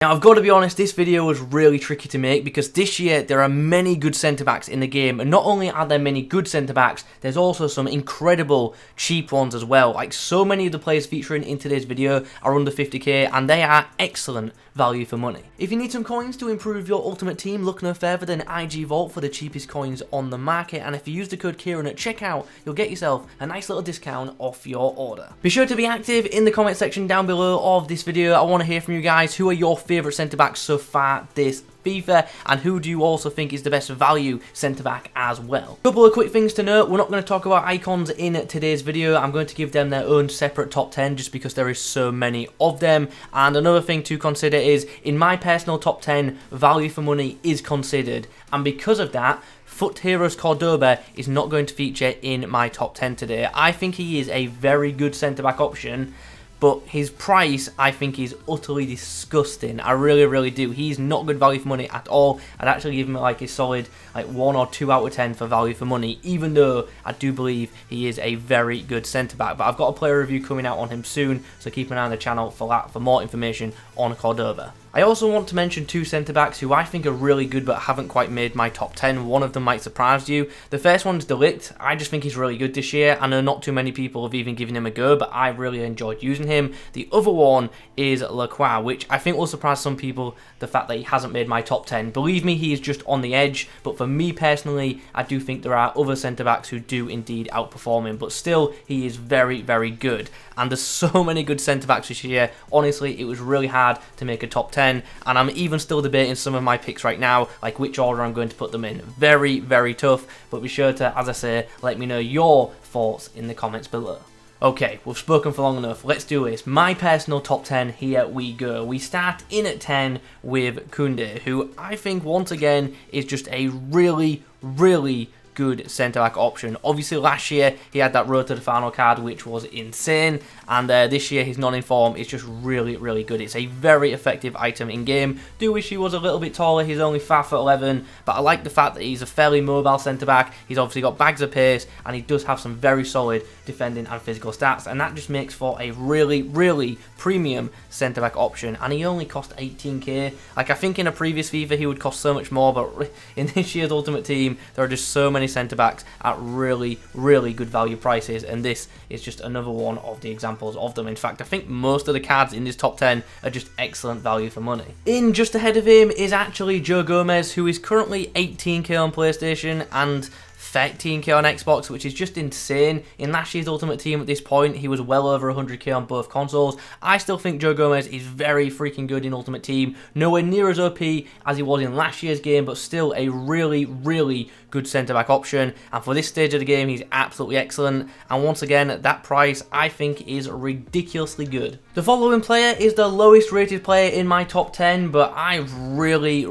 Now, I've got to be honest, this video was really tricky to make because this year there are many good centre-backs in the game, and not only are there many good centre-backs, there's also some incredible cheap ones as well. Like, so many of the players featuring in today's video are under 50k, and they are excellent value for money. If you need some coins to improve your Ultimate Team, look no further than IG Vault for the cheapest coins on the market, and if you use the code Kieran at checkout, you'll get yourself a nice little discount off your order. Be sure to be active in the comment section down below of this video. I want to hear from you guys. Who are your favourite centre-backs so far this FIFA, and who do you also think is the best value centre-back as well? Couple of quick things to note: we're not going to talk about icons in today's video. I'm going to give them their own separate top 10 just because there is so many of them. And another thing to consider is, in my personal top 10, value for money is considered, and because of that, Foot Heroes Cordoba is not going to feature in my top 10 today. I think he is a very good centre-back option, but his price, I think, is utterly disgusting. I really do. He's not good value for money at all. I'd actually give him like a solid 1 or 2 out of 10 for value for money, even though I do believe he is a very good centre-back. But I've got a player review coming out on him soon, so keep an eye on the channel for that, for more information on Cordoba. I also want to mention 2 centre-backs who I think are really good but haven't quite made my top 10. One of them might surprise you. The first one's De Ligt. I just think he's really good this year. I know not too many people have even given him a go, but I really enjoyed using him. The other one is Lacroix, which I think will surprise some people, the fact that he hasn't made my top 10. Believe me, he is just on the edge, but for me personally, I do think there are other centre-backs who do indeed outperform him, but still, he is very good. And there's so many good centre-backs this year. Honestly, it was really hard to make a top 10, and I'm even still debating some of my picks right now, like which order I'm going to put them in. Very tough, but be sure to, as I say, let me know your thoughts in the comments below. Okay, we've spoken for long enough, let's do this. My personal top 10, here we go. We start in at 10 with Koundé, who I think once again is just a really good centre-back option. Obviously last year he had that road to the final card, which was insane, and this year he's not in form. It's just really good. It's a very effective item in game. Do wish he was a little bit taller. He's only 5'11", but I like the fact that he's a fairly mobile centre-back. He's obviously got bags of pace, and he does have some very solid defending and physical stats, and that just makes for a really premium centre-back option. And he only cost 18k. Like, I think in a previous FIFA he would cost so much more, but in this year's Ultimate Team there are just so many centre-backs at really good value prices, and this is just another one of the examples of them. In fact, I think most of the cards in this top 10 are just excellent value for money. In just ahead of him is actually Joe Gomez, who is currently 18k on PlayStation and 13k on Xbox, which is just insane. In last year's Ultimate Team at this point, he was well over 100k on both consoles. I still think Joe Gomez is very freaking good in Ultimate Team. Nowhere near as OP as he was in last year's game, but still a really good centre-back option. And for this stage of the game, he's absolutely excellent. And once again, that price, I think, is ridiculously good. The following player is the lowest rated player in my top 10, but I really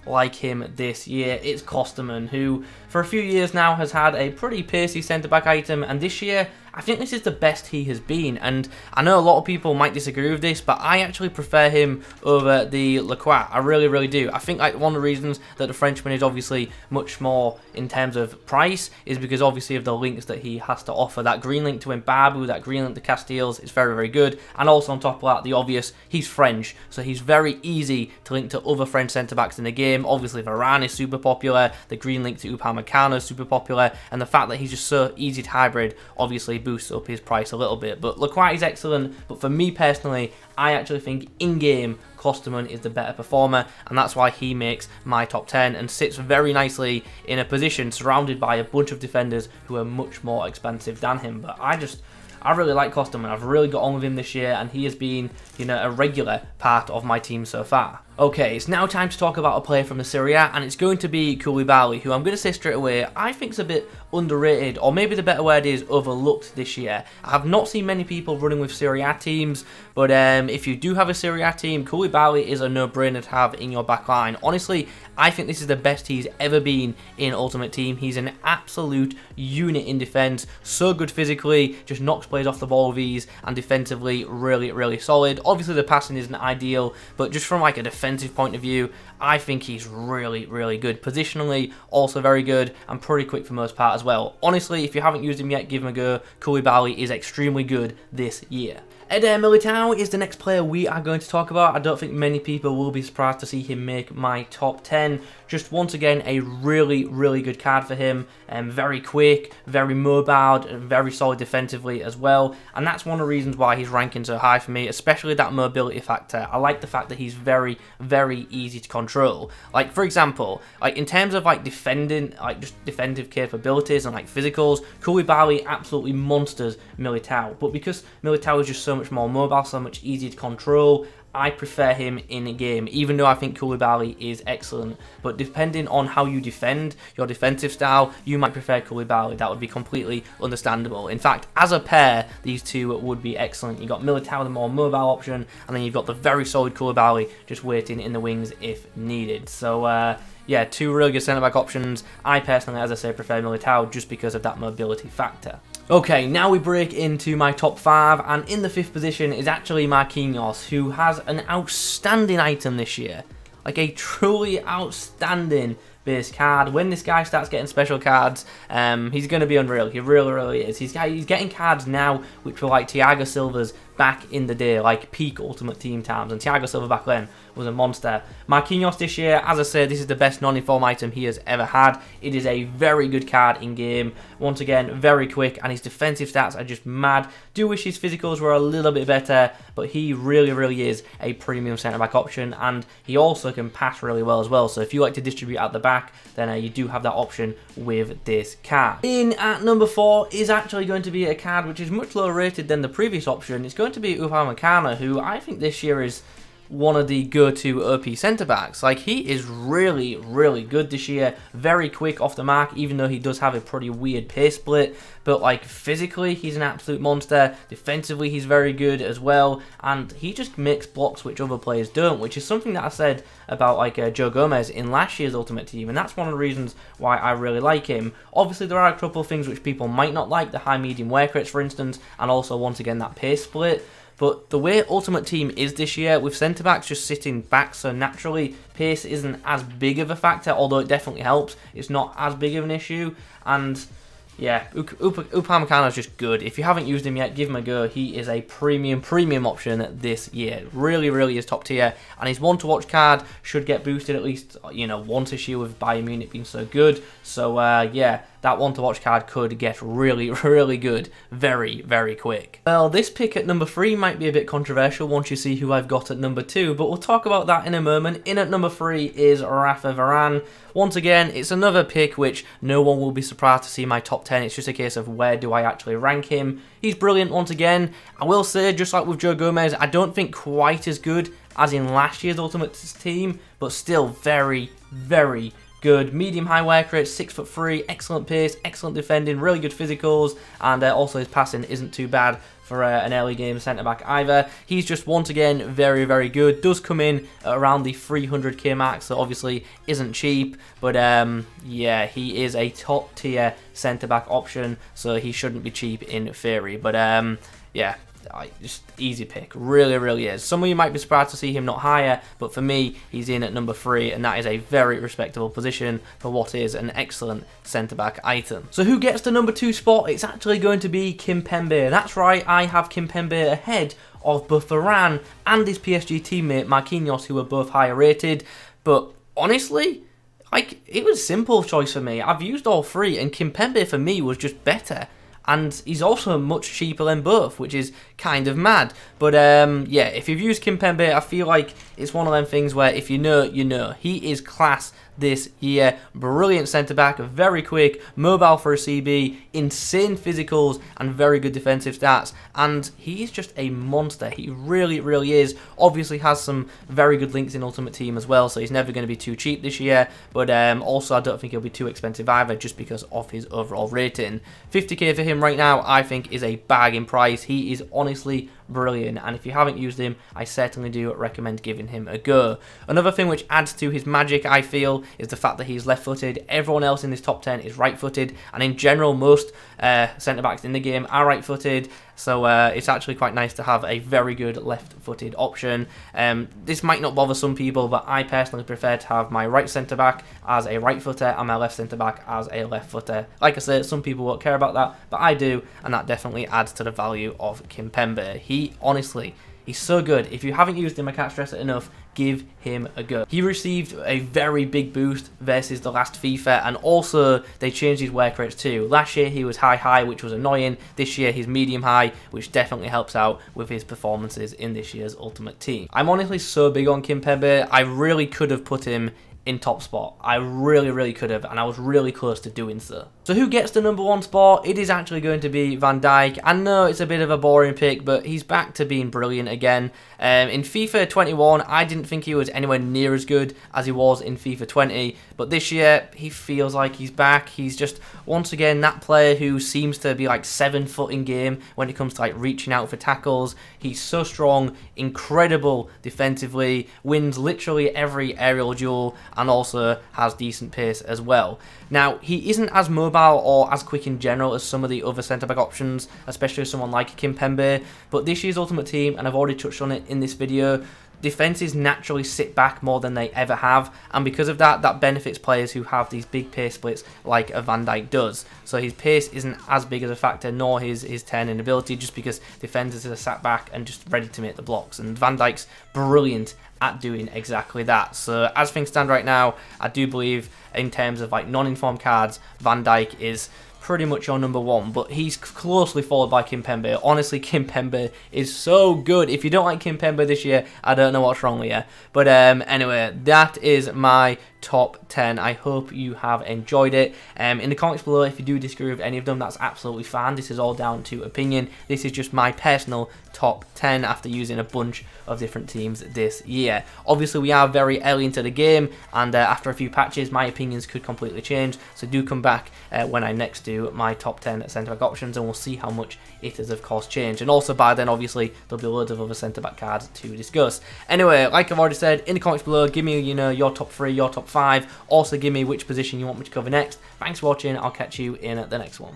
like him this year. It's Kosterman, who for a few years now has had a pretty pacey centre-back item, and this year I think this is the best he has been. And I know a lot of people might disagree with this, but I actually prefer him over the Lacroix. I really do. I think like one of the reasons that the Frenchman is obviously much more in terms of price is because obviously of the links that he has to offer. That green link to Mbabu, that green link to Casteels is very good, and also on top of that, the obvious, he's French, so he's very easy to link to other French centre-backs in the game. Obviously Varane is super popular, the green link to Upamecano is super popular, and the fact that he's just so easy to hybrid obviously boosts up his price a little bit. But Lacroix is excellent, but for me personally, I actually think in-game Kosterman is the better performer, and that's why he makes my top 10 and sits very nicely in a position surrounded by a bunch of defenders who are much more expensive than him. But I really like Kosterman. I've really got on with him this year, and he has been, a regular part of my team so far. Okay, it's now time to talk about a player from the Serie A, and it's going to be Koulibaly, who I'm going to say straight away, I think is a bit underrated, or maybe the better word is overlooked this year. I have not seen many people running with Serie A teams, but if you do have a Serie A team, Koulibaly is a no-brainer to have in your back line. Honestly, I think this is the best he's ever been in Ultimate Team. He's an absolute unit in defence, so good physically, just knocks players off the ball with ease, and defensively really solid. Obviously the passing isn't ideal, but just from like a defensive point of view, I think he's really good. Positionally, also very good, and pretty quick for most part as well. Honestly, if you haven't used him yet, give him a go. Koulibaly is extremely good this year. Eder Militao is the next player we are going to talk about. I don't think many people will be surprised to see him make my top 10. Just once again, a really, really good card for him. Very quick, very mobile, and very solid defensively as well. And that's one of the reasons why he's ranking so high for me, especially that mobility factor. I like the fact that he's very, very easy to control. Like, for example, like in terms of like defending, like just defensive capabilities and like physicals, Koulibaly absolutely monsters Militao. But because Militao is just so much more mobile, so much easier to control, I prefer him in a game, even though I think Koulibaly is excellent. But depending on how you defend, your defensive style, you might prefer Koulibaly. That would be completely understandable. In fact, as a pair, these two would be excellent. You've got Militao, the more mobile option, and then you've got the very solid Koulibaly just waiting in the wings if needed. So, yeah, two really good centre-back options. I personally, as I say, prefer Militao just because of that mobility factor. Okay, now we break into my top 5, and in the 5th position is actually Marquinhos, who has an outstanding item this year. Like a truly outstanding base card. When this guy starts getting special cards, he's going to be unreal. He really, really is. He's getting cards now which were like Thiago Silva's back in the day, like peak Ultimate Team times, and Thiago Silva back then was a monster. Marquinhos this year, as I said, this is the best non-inform item he has ever had. It is a very good card in game. Once again, very quick, and his defensive stats are just mad. Do wish his physicals were a little bit better, but he really, really is a premium centre-back option, and he also can pass really well as well. So if you like to distribute at the back, then you do have that option with this card. In at number 4 is actually going to be a card which is much lower rated than the previous option. It's going to be Upamecano, who I think this year is one of the go-to OP centre-backs. Like, he is really, really good this year. Very quick off the mark, even though he does have a pretty weird pace split. But, like, physically, he's an absolute monster. Defensively, he's very good as well. And he just makes blocks which other players don't, which is something that I said about, like, Joe Gomez in last year's Ultimate Team. And that's one of the reasons why I really like him. Obviously, there are a couple of things which people might not like. The high-medium wear rates, for instance. And also, once again, that pace split. But the way Ultimate Team is this year, with centre-backs just sitting back so naturally, pace isn't as big of a factor, although it definitely helps. It's not as big of an issue, and yeah, Upamecano is just good. If you haven't used him yet, give him a go. He is a premium option this year. Really, really is top tier, and his one-to-watch card should get boosted at least, you know, once this year with Bayern Munich being so good. So, yeah, that one-to-watch card could get really, really good very, very quick. Well, this pick at number 3 might be a bit controversial once you see who I've got at number 2, but we'll talk about that in a moment. In at number 3 is Rafa Varane. Once again, it's another pick which no one will be surprised to see my top 10. It's just a case of where do I actually rank him. He's brilliant once again. I will say, just like with Joe Gomez, I don't think quite as good as in last year's Ultimate Team, but still very, very good. Medium high work rate, 6'3", excellent pace, excellent defending, really good physicals, and also his passing isn't too bad for an early game centre-back either. He's just, once again, very, very good. Does come in at around the 300k mark, so obviously isn't cheap, but yeah, he is a top-tier centre-back option, so he shouldn't be cheap in theory, but yeah, just easy pick, really, really is. Some of you might be surprised to see him not higher, but for me, he's in at number 3, and that is a very respectable position for what is an excellent centre-back item. So who gets the number 2 spot? It's actually going to be Kimpembe. That's right, I have Kimpembe ahead of both Varane and his PSG teammate Marquinhos, who are both higher rated, but honestly, like, it was a simple choice for me. I've used all 3, and Kimpembe for me was just better. And he's also much cheaper than both, which is kind of mad. But yeah, if you've used Kimpembe, I feel like it's one of them things where if you know, you know. He is class this year. Brilliant centre-back, very quick, mobile for a CB, insane physicals, and very good defensive stats. And he's just a monster. He really, really is. Obviously has some very good links in Ultimate Team as well, so he's never going to be too cheap this year. But also, I don't think he'll be too expensive either, just because of his overall rating. 50k for him right now, I think, is a bargain price. He is honestly brilliant, and if you haven't used him, I certainly do recommend giving him a go. Another thing which adds to his magic, I feel, is the fact that he's left-footed. Everyone else in this top 10 is right-footed, and in general, most centre-backs in the game are right-footed, so it's actually quite nice to have a very good left-footed option. This might not bother some people, but I personally prefer to have my right centre-back as a right-footer and my left centre-back as a left-footer. Like I said, some people won't care about that, but I do, and that definitely adds to the value of Kimpembe. He Honestly, he's so good. If you haven't used him, I can't stress it enough, give him a go. He received a very big boost versus the last FIFA, and also they changed his work rates too. Last year he was high, which was annoying. This year he's medium high, which definitely helps out with his performances in this year's Ultimate Team. I'm honestly so big on Kimpembe. I really could have put him in top spot. I really could have, and I was really close to doing so. So who gets the number 1 spot? It is actually going to be Van Dijk. I know it's a bit of a boring pick, but he's back to being brilliant again. In FIFA 21, I didn't think he was anywhere near as good as he was in FIFA 20, but this year he feels like he's back. He's just once again that player who seems to be like 7 foot in game when it comes to like reaching out for tackles. He's so strong, incredible defensively, wins literally every aerial duel, and also has decent pace as well. Now, he isn't as mobile or as quick in general as some of the other centre-back options, especially someone like Kimpembe, but this year's Ultimate Team, and I've already touched on it in this video, defenses naturally sit back more than they ever have, and because of that, that benefits players who have these big pace splits like a Van Dijk does. So his pace isn't as big as a factor, nor his turning ability, just because defenders are sat back and just ready to make the blocks, and Van Dijk's brilliant at doing exactly that. So as things stand right now, I do believe in terms of like non-informed cards, Van Dijk is pretty much your number 1, but he's closely followed by Kimpembe. Honestly, Kimpembe is so good. If you don't like Kimpembe this year, I don't know what's wrong with you. But anyway, that is my top 10. I hope you have enjoyed it. In the comments below, if you do disagree with any of them, that's absolutely fine. This is all down to opinion. This is just my personal top 10 after using a bunch of different teams this year. Obviously, we are very early into the game, and after a few patches, my opinions could completely change. So do come back when I next do my top 10 centre-back options, and we'll see how much it has, of course, changed. And also, by then, obviously, there'll be loads of other centre-back cards to discuss. Anyway, like I've already said, in the comments below, give me, your top 3, your top 5. Also, give me which position you want me to cover next. Thanks for watching. I'll catch you in the next one.